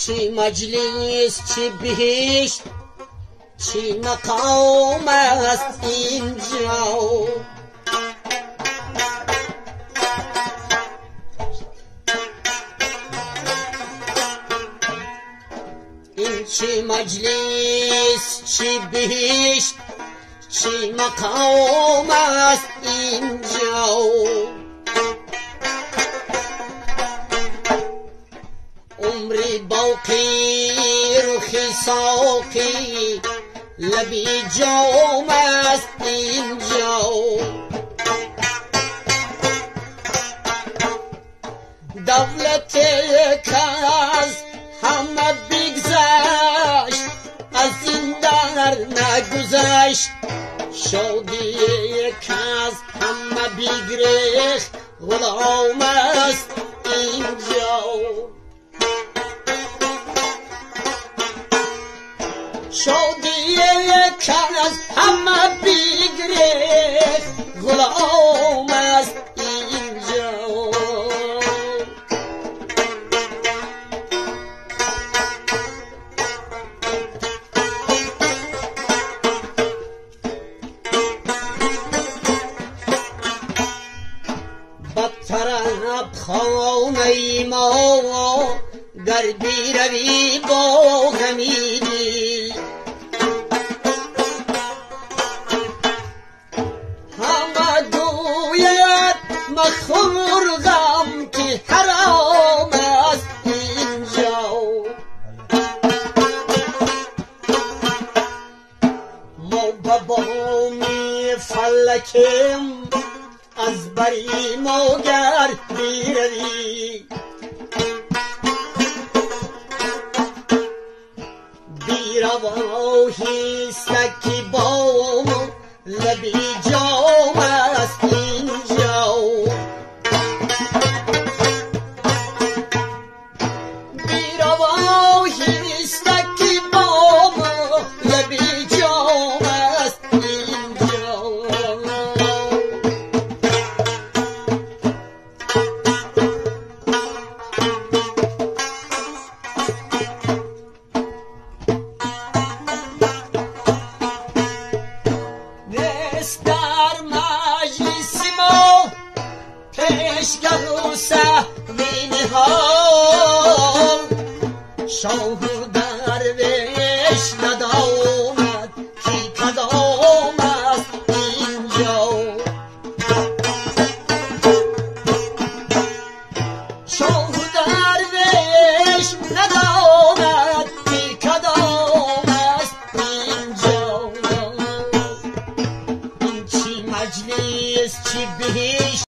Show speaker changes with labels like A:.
A: چی مجلس چی بهشت چی مقام است اینجا این چی مجلس چی بهشت چی مقام است اینجا عمری باقی رخی ساقی لبی جام است اینجا دولت که از همه بگذشت از این در نگذشت شادی که از همه بگریخت غلام است اینجا شادی که از همه بگریخت غلام است اینجا بدطرف خانه ما در بیروی با غمیدی همه گوید مخور غم که حرام است اینجا ما به بامی فلکیم از بری موگر بیروی بیرواهی سکی بام لبی جام است اینجا بیرواهی سکی بام لبی جام است اینجا در مجلس ما پیشگه و سهمینی ها شاه درویش ندامد کی کدام است اینجا شاه درویش ندامد کی کدام است اینجا مجلس چی بهشت